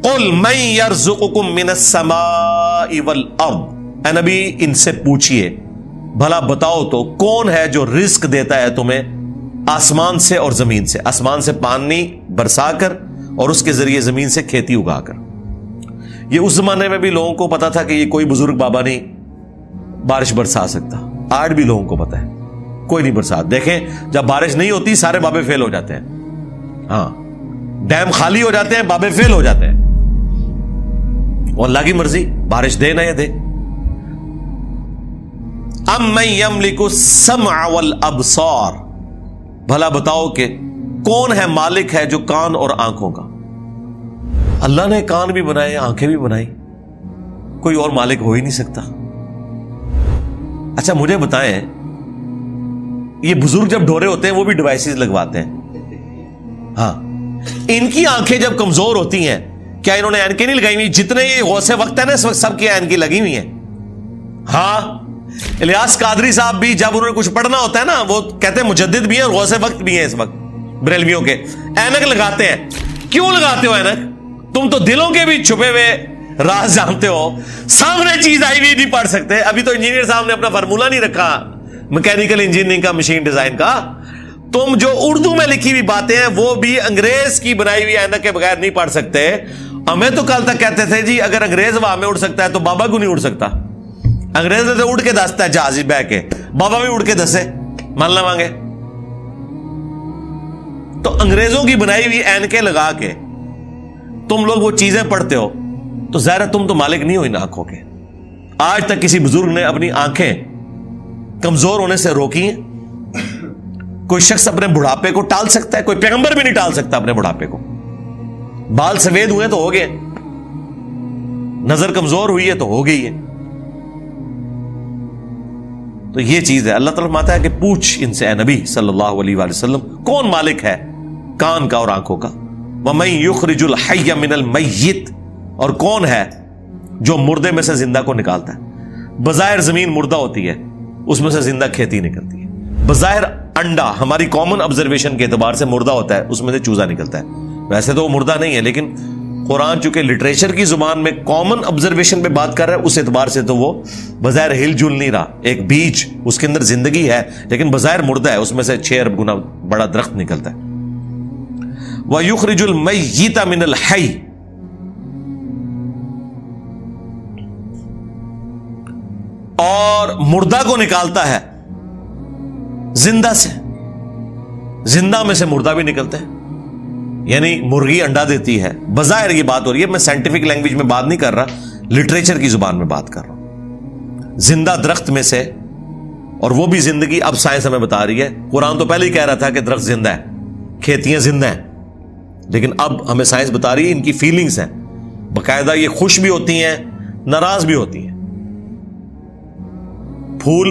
قل من یرزقکم من السماء والارض، اے نبی ان سے پوچھئے بھلا بتاؤ تو کون ہے جو رزق دیتا ہے تمہیں آسمان سے اور زمین سے، آسمان سے پانی برسا کر اور اس کے ذریعے زمین سے کھیتی اگا کر۔ یہ اس زمانے میں بھی لوگوں کو پتا تھا کہ یہ کوئی بزرگ بابا نہیں بارش برسا سکتا، آج بھی لوگوں کو پتا ہے کوئی نہیں برسا۔ دیکھیں جب بارش نہیں ہوتی سارے بابے فیل ہو جاتے ہیں، ہاں ڈیم خالی ہو جاتے ہیں، بابے فیل ہو جاتے ہیں، وہ اللہ کی مرضی بارش دے نہ یہ دے۔ امن یملک السمع والابصار، بھلا بتاؤ کہ کون ہے مالک ہے جو کان اور آنکھوں کا۔ اللہ نے کان بھی بنائے آنکھیں بھی بنائی، کوئی اور مالک ہو ہی نہیں سکتا۔ اچھا مجھے بتائیں، یہ بزرگ جب ڈھورے ہوتے ہیں وہ بھی ڈیوائسز لگواتے ہیں، ہاں ان کی آنکھیں جب کمزور ہوتی ہیں کیا انہوں نے اینکیں نہیں لگائی ہوئی؟ جتنے یہ غوث وقت ہے نا اس وقت سب کی اینکیں لگی ہوئی ہیں۔ ہاں الیاس قادری صاحب بھی جب انہوں نے کچھ پڑھنا ہوتا ہے نا وہ کہتے ہیں مجدد بھی ہیں اور غوث وقت بھی ہیں اس وقت بریلویوں کے، اینک لگاتے ہیں۔ کیوں لگاتے ہو اینک؟ تم تو دلوں کے بھی چھپے ہوئے راز جانتے ہو، سامنے چیز آئی ہوئی نہیں پڑھ سکتے۔ ابھی تو انجینئر صاحب نے اپنا فارمولہ نہیں رکھا میکینیکل انجینئرنگ کا، مشین ڈیزائن کا۔ تم جو اردو میں لکھی ہوئی باتیں ہیں وہ بھی انگریز کی بنائی ہوئی اینک کے بغیر نہیں پڑھ سکتے۔ ہمیں تو کل تک کہتے تھے جی اگر انگریز ہوا میں اڑ سکتا ہے تو بابا کو نہیں اڑ سکتا۔ انگریز نے تو اڑ کے دستا ہے جہاز بہ کے، بابا بھی اڑ کے دسے، مان لے مانگے۔ تو انگریزوں کی بنائی ہوئی اینکیں لگا کے تم لوگ وہ چیزیں پڑھتے ہو تو ظاہر ہے تم تو مالک نہیں ہو ان آنکھوں کے۔ آج تک کسی بزرگ نے اپنی آنکھیں کمزور ہونے سے روکی ہیں؟ کوئی شخص اپنے بڑھاپے کو ٹال سکتا ہے؟ کوئی پیغمبر بھی نہیں ٹال سکتا اپنے بڑھاپے کو۔ بال سفید ہوئے تو ہو گئے، نظر کمزور ہوئی ہے تو ہو گئی ہے۔ تو یہ چیز ہے، اللہ تعالیٰ فرماتا ہے کہ پوچھ ان سے اے نبی صلی اللہ علیہ وآلہ وسلم کون مالک ہے کان کا اور آنکھوں کا۔ وَمَن يُخْرِجُ الْحَيَّ مِنَ الْمَيِّتِ، اور کون ہے جو مردے میں سے زندہ کو نکالتا ہے۔ بظاہر زمین مردہ ہوتی ہے، اس میں سے زندہ کھیتی نکلتی ہے۔ بظاہر انڈا ہماری کامن آبزرویشن کے اعتبار سے مردہ ہوتا ہے، اس میں سے چوزا نکلتا ہے۔ ویسے تو وہ مردہ نہیں ہے لیکن قرآن چونکہ لٹریچر کی زبان میں کامن آبزرویشن پہ بات کر رہا ہے، اس اعتبار سے تو وہ بظاہر ہل جل نہیں رہا۔ ایک بیج اس کے اندر زندگی ہے لیکن بظاہر مردہ ہے، اس میں سے 6 ارب گنا بڑا درخت نکلتا ہے۔ وَيُخْرِجُ الْمَيِّتَ مِنَ الْحَيِّ، اور مردہ کو نکالتا ہے زندہ سے، زندہ میں سے مردہ بھی نکلتا ہے۔ یعنی مرغی انڈا دیتی ہے، بظاہر یہ بات ہو رہی ہے، میں سائنٹیفک لینگویج میں بات نہیں کر رہا، لٹریچر کی زبان میں بات کر رہا ہوں۔ زندہ درخت میں سے، اور وہ بھی زندگی اب سائنس ہمیں بتا رہی ہے۔ قرآن تو پہلے ہی کہہ رہا تھا کہ درخت زندہ ہے، کھیتیاں زندہ ہیں، لیکن اب ہمیں سائنس بتا رہی ہے ان کی فیلنگز ہیں، باقاعدہ یہ خوش بھی ہوتی ہیں ناراض بھی ہوتی ہیں، پھول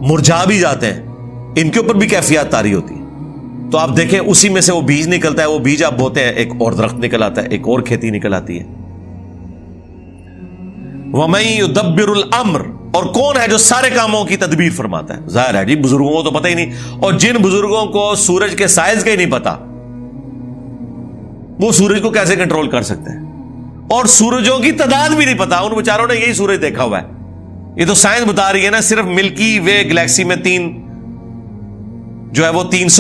مرجھا بھی جاتے ہیں، ان کے اوپر بھی کیفیات طاری ہوتی ہے۔ تو آپ دیکھیں اسی میں سے وہ بیج نکلتا ہے، وہ بیج آپ بوتے ہیں، ایک اور درخت نکل آتا ہے، ایک اور کھیتی نکل آتی ہے۔ وَمَن يُدَبِّرُ الْأَمْرَ، اور کون ہے جو سارے کاموں کی تدبیر فرماتا ہے؟ ظاہر ہے جی بزرگوں کو تو پتہ ہی نہیں، اور جن بزرگوں کو سورج کے سائز کا ہی نہیں پتا وہ سورج کو کیسے کنٹرول کر سکتے ہیں؟ اور سورجوں کی تعداد بھی نہیں پتا، ان بیچاروں نے یہی سورج دیکھا ہوا ہے۔ یہ تو سائنس بتا رہی ہے نا، صرف ملکی وے گلیکسی میں 300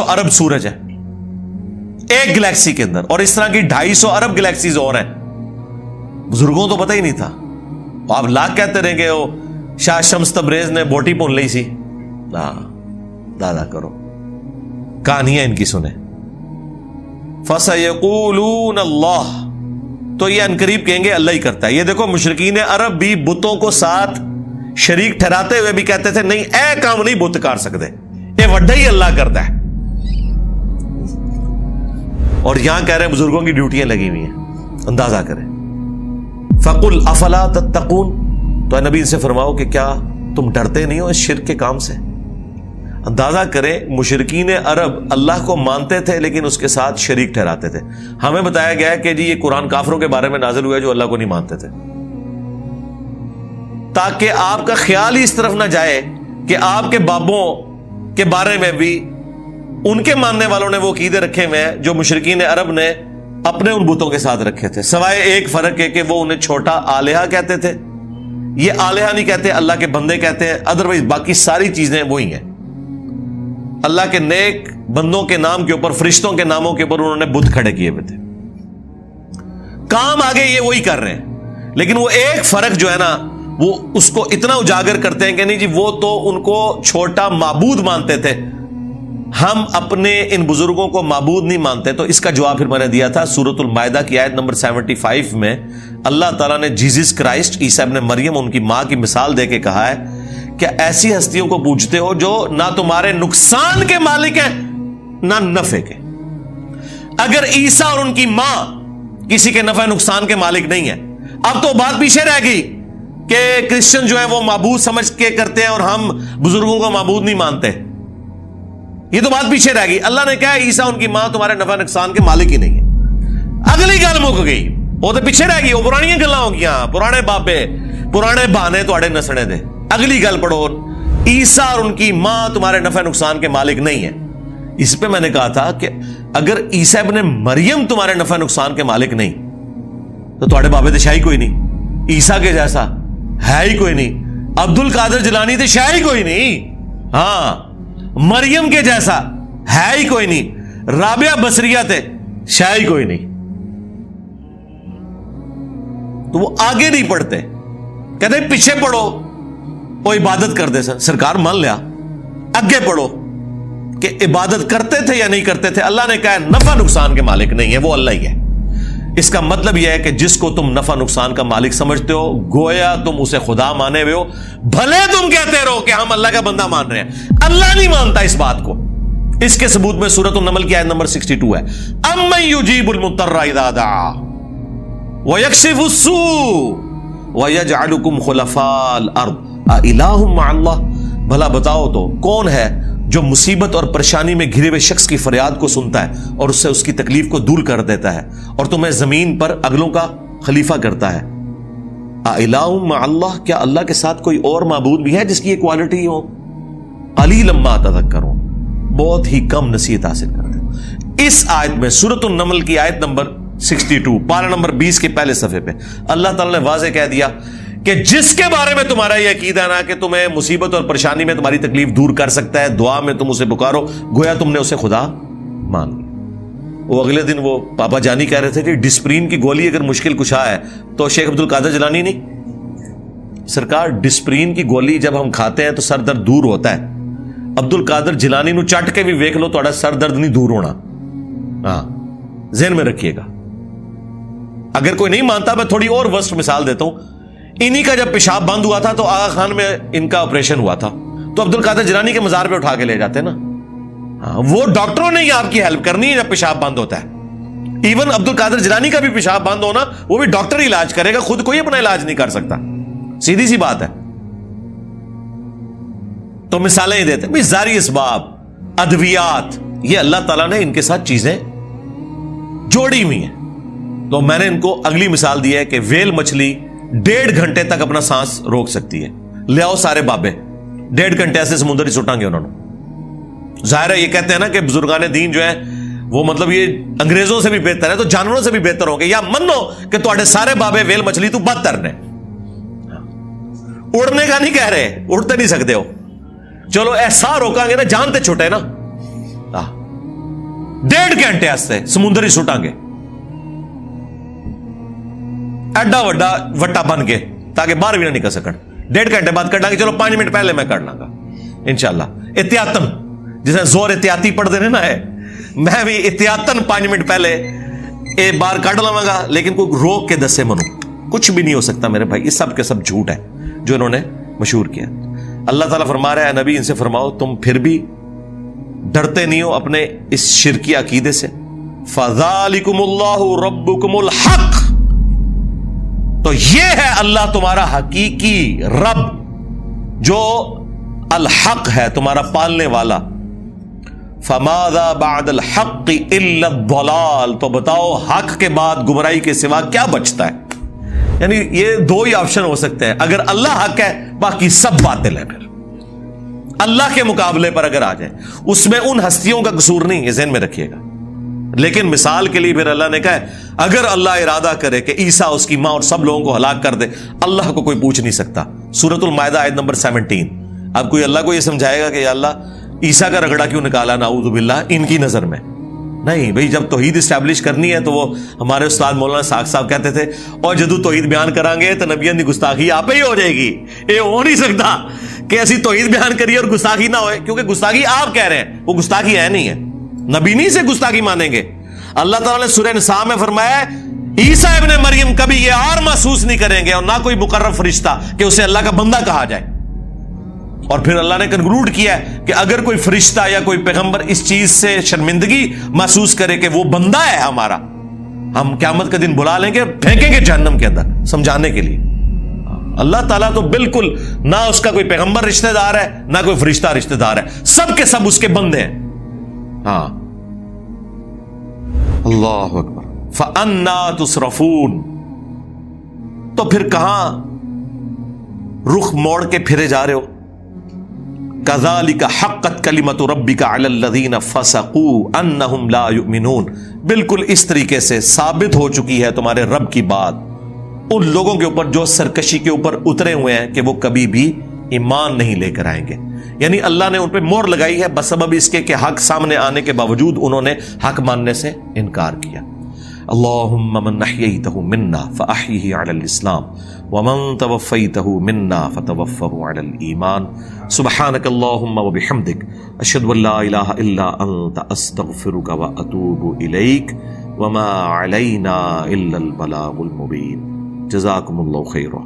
ارب سورج ہے ایک گلیکسی کے اندر، اور اس طرح کی 250 ارب گلیکسیز اور ہیں۔ بزرگوں تو پتہ ہی نہیں تھا۔ آپ لاکھ کہتے رہے کہ وہ شاہ شمس تبریز نے بوٹی پون لی سی، دادا کرو، کہانیاں ان کی سنیں۔ فَسَيَقُولُونَ اللَّهُ، تو یہ انقریب کہیں گے اللہ ہی کرتا ہے۔ یہ دیکھو مشرکین عرب بھی بتوں کو ساتھ شریک ٹھہراتے ہوئے بھی کہتے تھے نہیں اے کام نہیں بت کر سکتے، یہ وڈا ہی اللہ کرتا ہے۔ اور یہاں کہہ رہے ہیں بزرگوں کی ڈیوٹیاں لگی ہوئی ہیں، اندازہ کریں۔ فَقُلْ أَفَلَا تَتَّقُونَ، تو اے نبی ان سے فرماؤ کہ کیا تم ڈرتے نہیں ہو اس شرک کے کام سے؟ اندازہ کریں مشرکین عرب اللہ کو مانتے تھے لیکن اس کے ساتھ شریک ٹھہراتے تھے۔ ہمیں بتایا گیا ہے کہ جی یہ قرآن کافروں کے بارے میں نازل ہوا ہے جو اللہ کو نہیں مانتے تھے، تاکہ آپ کا خیال ہی اس طرف نہ جائے کہ آپ کے بابوں کے بارے میں بھی ان کے ماننے والوں نے وہ عقیدے رکھے ہوئے ہیں جو مشرکین عرب نے اپنے ان بتوں کے ساتھ رکھے تھے، سوائے ایک فرق ہے کہ وہ انہیں چھوٹا آلیہ کہتے تھے. یہ آلیہ نہیں کہتے، اللہ کے بندے کہتے ہیں. ادروائز باقی ساری چیزیں وہی ہیں. اللہ کے نیک بندوں کے نام کے اوپر، فرشتوں کے ناموں کے اوپر انہوں نے بت کھڑے کیے ہوئے تھے. کام آگے یہ وہی کر رہے ہیں، لیکن وہ ایک فرق جو ہے نا وہ اس کو اتنا اجاگر کرتے ہیں کہ نہیں جی وہ تو ان کو چھوٹا معبود مانتے تھے، ہم اپنے ان بزرگوں کو معبود نہیں مانتے. تو اس کا جواب پھر میں نے دیا تھا سورۃ المائدہ کی آیت نمبر 75 میں. اللہ تعالیٰ نے جیزس کرائسٹ عیسیٰ ابن مریم ان کی ماں کی مثال دے کے کہا ہے کہ ایسی ہستیوں کو پوجتے ہو جو نہ تمہارے نقصان کے مالک ہیں نہ نفع کے. اگر عیسیٰ اور ان کی ماں کسی کے نفع نقصان کے مالک نہیں ہیں، اب تو بات پیچھے رہ گئی کہ کرسچن جو ہیں وہ معبود سمجھ کے کرتے ہیں اور ہم بزرگوں کو معبود نہیں مانتے. یہ تو بات پیچھے رہ گئی. اللہ نے کہا عیسیٰ ان کی ماں تمہارے نفع نقصان کے مالک ہی نہیں ہے. اگلی گل مک گئی، وہ تو پیچھے رہ گئی، وہ پرانی گلاں ہو گیا، پرانے بابے پرانے بہانے تواڈے نسنے دے. اگلی گل پڑھو، عیسیٰ اور ان کی ماں تمہارے نفع نقصان کے مالک نہیں ہیں. اس پہ میں نے کہا تھا کہ اگر عیسیٰ ابن مریم تمہارے نفع نقصان کے مالک نہیں تو تواڈے بابے تے شاہی کوئی نہیں، عیسیٰ کے جیسا ہے ہی کوئی نہیں، عبد القادر جیلانی تے شاہی کوئی نہیں، ہاں مریم کے جیسا ہے ہی کوئی نہیں، رابعہ بصریہ تے شاہی کوئی نہیں. تو وہ آگے نہیں پڑھتے، کہتے ہیں پیچھے پڑھو وہ عبادت کرتے سن. سرکار مان لیا، اگے پڑھو کہ عبادت کرتے تھے یا نہیں کرتے تھے. اللہ نے کہا نفع نقصان کے مالک نہیں ہے، وہ اللہ ہی ہے. اس کا مطلب یہ ہے کہ جس کو تم نفع نقصان کا مالک سمجھتے ہو گویا تم اسے خدا مانے ہوئے ہو. بھلے تم کہتے رہو کہ ہم اللہ کا بندہ مان رہے ہیں، اللہ نہیں مانتا اس بات کو. اس کے ثبوت میں سورۃ النمل کی آیت نمبر 62 ہے. امن یجیب المضطر اذا دعا ویکشف السوء ویجعلکم خلفاء الارض االہ مع اللہ. بھلا بتاؤ تو کون ہے جو مصیبت اور پریشانی میں گھرے ہوئے شخص کی فریاد کو سنتا ہے اور اس سے اس کی تکلیف کو دور کر دیتا ہے اور تمہیں زمین پر اگلوں کا خلیفہ کرتا ہے. االہ مع اللہ، کیا اللہ کے ساتھ کوئی اور معبود بھی ہے جس کی یہ کوالٹی ہو؟ قلیلا ما تذکرون، بہت ہی کم نصیحت حاصل کرتے ہیں. اس آیت میں سورۃ النمل کی آیت نمبر 62 پارہ نمبر 20 کے پہلے صفحے پہ اللہ تعالی نے واضح کہہ دیا کہ جس کے بارے میں تمہارا یہ عقیدہ نا کہ تمہیں مصیبت اور پریشانی میں تمہاری تکلیف دور کر سکتا ہے، دعا میں تم اسے پکارو گویا تم نے اسے خدا مان لیا. وہ اگلے دن وہ پاپا جانی کہہ رہے تھے کہ ڈسپرین کی گولی اگر مشکل کشا ہے تو شیخ عبد القادر جیلانی نہیں. سرکار ڈسپرین کی گولی جب ہم کھاتے ہیں تو سر درد دور ہوتا ہے. عبد القادر جیلانی نو چٹ کے بھی ویکھ لو تہاڈا سر درد نہیں دور ہونا. ہاں ذہن میں رکھیے گا. اگر کوئی نہیں مانتا میں تھوڑی اور ورسٹ مثال دیتا ہوں. انہی کا جب پیشاب بند ہوا تھا تو آغا خان میں ان کا آپریشن ہوا تھا تو عبد القادر جیلانی کے مزار پہ اٹھا کے لے جاتے نا. وہ ڈاکٹروں نے ہی آپ کی ہیلپ کرنی ہے جب پیشاب بند ہوتا ہے. ایون عبد القادر جیلانی کا بھی پیشاب بند ہونا وہ بھی ڈاکٹر ہی علاج کرے گا، خود کوئی اپنا علاج نہیں کر سکتا. سیدھی سی بات ہے. تو مثالیں ہی دیتے ہیں ظاہری اسباب، ادویات، یہ اللہ تعالیٰ نے ان کے ساتھ چیزیں جوڑی ہوئی ہیں. تو میں نے ان کو اگلی مثال دی ہے کہ ویل مچھلی 1.5 گھنٹے تک اپنا سانس روک سکتی ہے. لے آؤ سارے بابے 1.5 گھنٹے ایسے سمندر ہی سٹیں گے انہوں نے. ظاہر ہے یہ کہتے ہیں نا کہ بزرگان دین جو ہیں وہ مطلب یہ انگریزوں سے بھی بہتر ہے تو جانوروں سے بھی بہتر ہوں گے، یا منو کہ تواڈے سارے بابے ویل مچھلی تو بدتر نے. اڑنے کا نہیں کہہ رہے، اڑتے نہیں سکتے ہو، چلو ایسا روکاں گے نا جان تے چھوٹے نا. 1.5 گھنٹے ایسے سمندر ہی سٹیں گے ایڈا وڈا وٹا بن کے تاکہ باہر بھی نہ نکل سکن. 1.5 گھنٹے بعد کر لیں گے، چلو 5 منٹ پہلے میں کر لوں گا انشاءاللہ احتیاطن. جسے زور احتیاطی پڑھ دینے نا ہے، میں بھی احتیاطن 5 منٹ پہلے ایک بار کٹ لواں گا، لیکن کوئی روک کے دسے منو کچھ بھی نہیں ہو سکتا میرے بھائی. یہ سب کے سب جھوٹ ہے جو انہوں نے مشہور کیا. اللہ تعالیٰ فرما رہا ہے نبی ان سے فرماؤ تم پھر بھی ڈرتے نہیں ہو اپنے اس شرکی عقیدے سے. فذالکم اللہ ربکم الحق، تو یہ ہے اللہ تمہارا حقیقی رب جو الحق ہے، تمہارا پالنے والا. فماذا بعد الحق الا الضلال، تو بتاؤ حق کے بعد گمراہی کے سوا کیا بچتا ہے. یعنی یہ 2 ہی آپشن ہو سکتے ہیں، اگر اللہ حق ہے باقی سب باطل ہے. پھر اللہ کے مقابلے پر اگر آ جائے اس میں ان ہستیوں کا قصور نہیں، یہ ذہن میں رکھیے گا. لیکن مثال کے لیے پھر اللہ نے کہا اگر اللہ ارادہ کرے کہ عیسیٰ اس کی ماں اور سب لوگوں کو ہلاک کر دے، اللہ کو کوئی پوچھ نہیں سکتا. سورۃ المائدہ آیت نمبر 17. اب کوئی اللہ کو یہ سمجھائے گا کہ یا اللہ عیسیٰ کا رگڑا کیوں نکالا نعوذ باللہ ان کی نظر میں؟ نہیں بھئی، جب توحید اسٹیبلش کرنی ہے تو وہ ہمارے استاد مولانا ساق صاحب کہتے تھے اور جدو توحید بیان کریں گے تو نبیوں کی گستاخی آپ ہی ہو جائے گی. یہ ہو نہیں سکتا کہ ایسی توحید بیان کریے اور گستاخی نہ ہوئے، کیونکہ گستاخی آپ کہہ رہے ہیں، وہ گستاخی ہے نہیں ہے. نبی نہیں سے گستاخی مانیں گے. اللہ تعالیٰ نے سورہ نساء میں فرمایا عیسیٰ ابن مریم کبھی یہ اور محسوس نہیں کریں گے اور نہ کوئی مقرب فرشتہ کہ اسے اللہ کا بندہ کہا جائے. اور پھر اللہ نے کنکلوڈ کیا ہے کہ اگر کوئی فرشتہ یا کوئی پیغمبر اس چیز سے شرمندگی محسوس کرے کہ وہ بندہ ہے ہمارا، ہم قیامت کا دن بلا لیں گے، پھینکیں گے جہنم کے اندر سمجھانے کے لیے. اللہ تعالیٰ تو بالکل نہ اس کا کوئی پیغمبر رشتہ دار ہے نہ کوئی فرشتہ رشتہ دار ہے، سب کے سب اس کے بندے ہیں. ہاں اللہ اکبر. فَأَنَّا تُصْرَفُونَ، تو پھر کہاں رخ موڑ کے پھرے جا رہے ہو؟ كَذَلِكَ حَقَّتْ كَلِمَةُ رَبِّكَ عَلَى الَّذِينَ فَسَقُوا أَنَّهُمْ لَا يُؤْمِنُونَ. بالکل اس طریقے سے ثابت ہو چکی ہے تمہارے رب کی بات ان لوگوں کے اوپر جو سرکشی کے اوپر اترے ہوئے ہیں کہ وہ کبھی بھی ایمان نہیں لے کر آئیں گے. یعنی اللہ نے ان پہ مہر لگائی ہے بسبب اس کے کہ حق سامنے آنے کے باوجود انہوں نے حق ماننے سے انکار کیا. اللہم من احییتہ منا فاحیہ علی الاسلام ومن توفیتہ منا فتوفہ علی الایمان. سبحانک اللہم وبحمدک اشہد ان لا الہ الا انت استغفرک واتوب الیک وما علینا الا البلاغ المبین. جزاکم اللہ خیرا.